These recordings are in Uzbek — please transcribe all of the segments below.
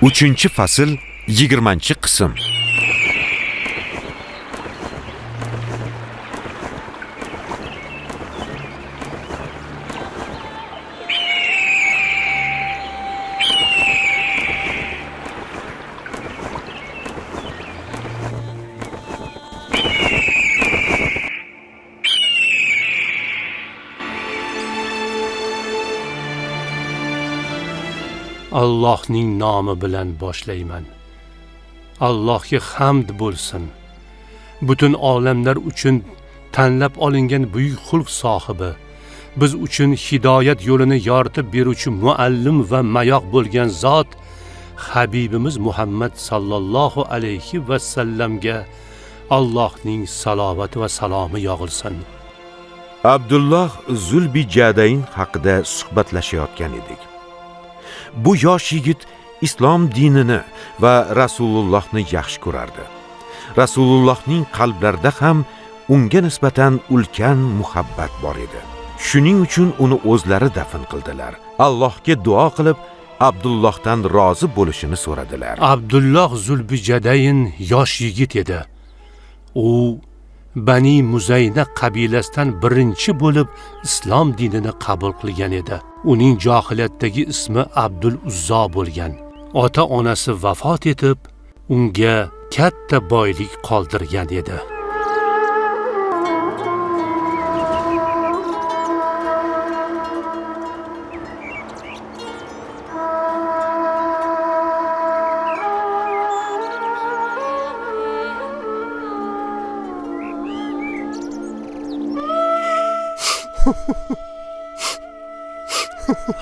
3-fasl 20-qism. Allohning nomi bilan boshlayman. Allohga hamd bo'lsin. Butun olamlar uchun tanlab olingan buyuk xulq sohibi, biz uchun hidoyat yo'lini yoritib beruvchi muallim va mayoq bo'lgan zot Habibimiz Muhammad sallallohu alayhi va sallamga Allohning salovati va salomi yog'ilsin. Abdulloh Zulbijadayn haqida suhbatlashayotgan edik. Bu yosh yigit islom dinini va Rasulullohni yaxshi ko'rardi. Rasulullohning qalblarida ham unga nisbatan ulkan muhabbat bor edi. Shuning uchun uni o'zlari dafn qildilar. Allohga duo qilib, Abdullohdan rozi bo'lishini so'radilar. Abdulloh Zulbijadayn yosh yigit edi. U Bani Muzayna qabilasidan birinchi bo'lib islom dinini qabul qilgan edi. Uning johiliyatdagi ismi Abdul Uzzo bo'lgan. Ota-onasi vafot etib, unga katta boylik qoldirgan edi.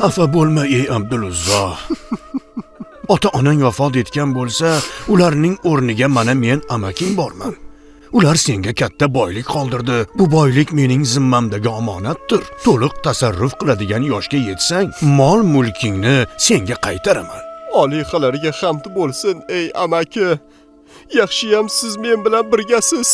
Xafa bo'lma ey Abduluzzo. Ota-onang vafot etgan bo'lsa, ularning o'rniga mana men amaking borman. Ular senga katta boylik qoldirdi. Bu boylik mening zimmamdagi omonatdir. To'liq tasarruf qiladigan yoshga yetsang, mol-mulkingni senga qaytaraman. Oliyxalariga hamd bo'lsin ey amaki. Yaxshiyam siz men bilan birgasiz.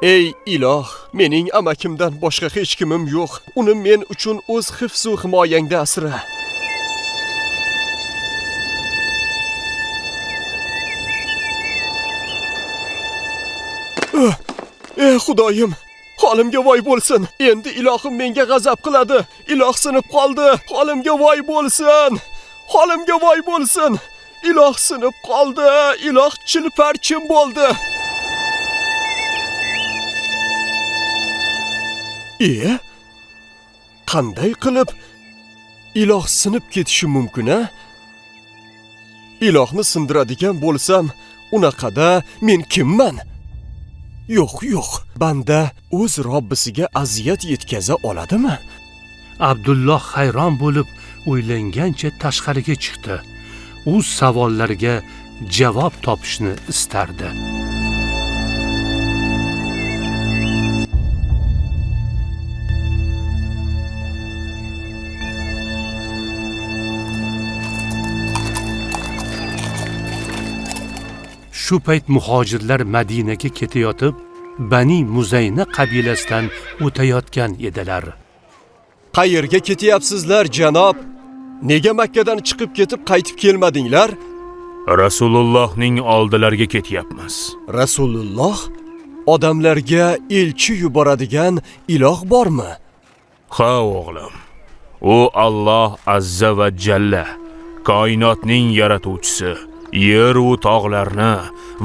Ey iloh, mening amakimdan boshqa hech kimim yo'q. Uni men uchun o'z hifz-u himoyangda asra. Ey Xudoyim, holimga voy bo'lsin. Endi ilohim menga g'azab qiladi. Iloh sinib qoldi. Holimga voy bo'lsin. Holimga voy bo'lsin. Iloh sinib qoldi. Iloh chilparchin bo'ldi. Qanday qilib iloh sinib ketishi mumkin-a? Ilohni sindiradigan bo'lsam, unaqada men kimman? Yo'q. Banda o'z Robbisiga aziyat yetkaza oladimi? Abdulloh hayron bo'lib, o'ylangancha tashqariga chiqdi. U savollarga javob topishni istardi. Shu payt muhojirlar Madinaga ketayotib, Bani Muzayna qabilasidan o'tayotgan edilar. Qayerga ketyapsizlar, janob? Nega Makkadan chiqib ketib qaytib kelmadinglar? Rasulullohning oldilariga ketyapmiz. Rasululloh? Odamlarga elchi yuboradigan iloh bormi? Ha o'g'lim. U Alloh azza va jalla, koinotning yaratuvchisi. Yer u tog'larni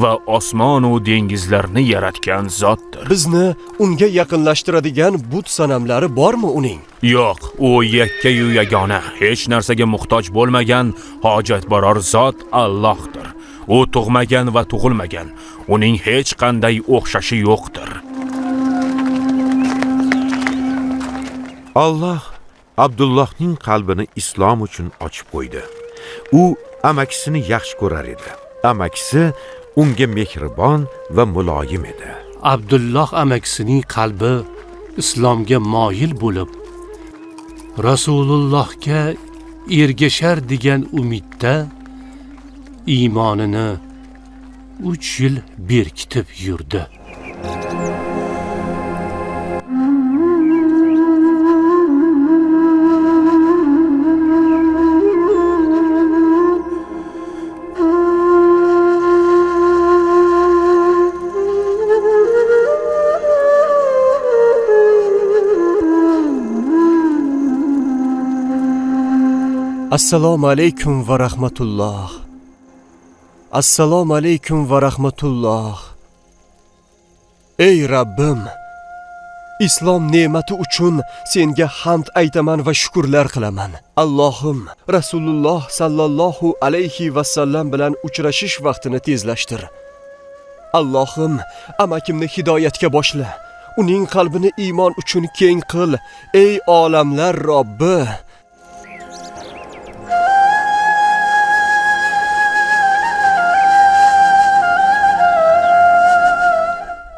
va osmon u dengizlarni yaratgan zotdir. Bizni unga yaqinlashtiradigan but sanamlari bormi uning? Yo'q, u yakka-yu yagona, hech narsaga muhtoj bo'lmagan, hojatbaror zot Allohdir. U tug'magan va tug'ilmagan. Uning hech qanday o'xshashi yo'qdir. Alloh Abdullohning qalbini islom uchun ochib qo'ydi. U amakisini yaxshi ko'rar edi. Amakisi unga mehribon va muloyim edi. Abdulloh amakisining qalbi islomga moyil bo'lib, Rasulullohga ergashar degan umidda iymonini 3 yil berkitib yurdi. Assalomu alaykum va rahmatulloh. Assalomu alaykum va rahmatulloh. Ey Rabbim, islom ne'mati uchun senga hamd aytaman va shukrlar qilaman. Allohim, Rasululloh sallallohu alayhi va sallam bilan uchrashish vaqtini tezlashtir. Allohim, amakimni hidoyatga boshla. Uning qalbini iymon uchun keng qil. Ey olamlar Robbi,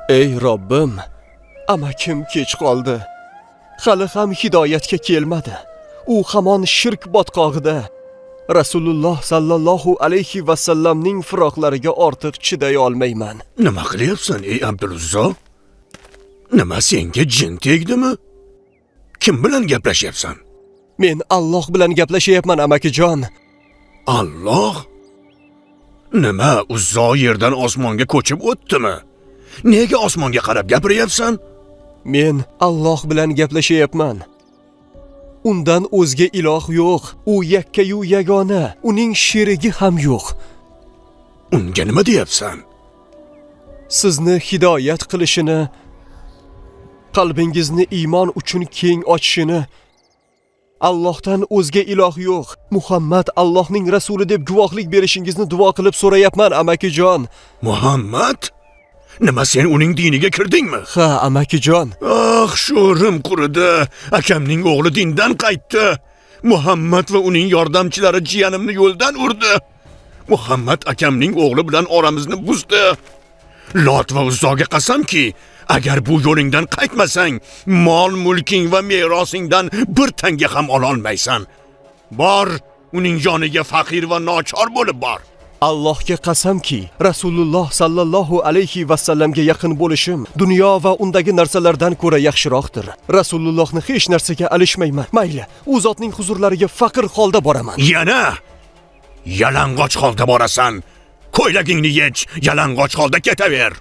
ey Robbim, amakim kech qoldi. Hali ham hidoyatga kelmadi. U hamon shirk botqog'ida. Rasululloh sallallohu alayhi va sallamning firoqlariga ortiq chiday olmayman. Nima qilyapsan ey Abduluzzo? Nima senga jin tegdimi? Kim bilan gaplashyapsan? Men Alloh bilan gaplashyapman amakijon. Alloh? Nima, Uzzo yerdan osmonga ko'chib o'tdimi? Nega osmonga qarab gapiryapsan? Men Alloh bilan gaplashyapman. Undan o'zga iloh yo'q. U yakka-yu yagona. Uning sherigi ham yo'q. Unga nima deyapsan? Sizni hidoyat qilishini, qalbingizni iymon uchun keng ochishini, Allohdan o'zga iloh yo'q, Muhammad Allohning rasuli deb guvohlik berishingizni duo qilib so'rayapman amakijon. Muhammad? Nima sen uning diniga kirdingmi? Ha, amakijon. Ah, sho'rim quridi. Akamning o'g'li dindan qaytdi. Muhammad va uning yordamchilari jiyanimni yo'ldan urdi. Muhammad akamning o'g'li bilan oramizni buzdi. Lot va Uzzoga qasamki, agar bu yo'lingdan qaytmasang, mol-mulking va merosingdan bir tanga ham ola olmaysan. Bor, uning yoniga faqir va nochor bo'lib bor. Allohga qasamki, Rasululloh sallallohu alayhi va sallamga yaqin bo'lishim dunyo va undagi narsalardan ko'ra yaxshiroqdir. Rasulullohni hech narsaga alishmayman. Mayli, u zotning huzurlariga faqir holda boraman. Yana yalang'och holda borasan. Ko'ylagingni yech, yalang'och holda ketaver.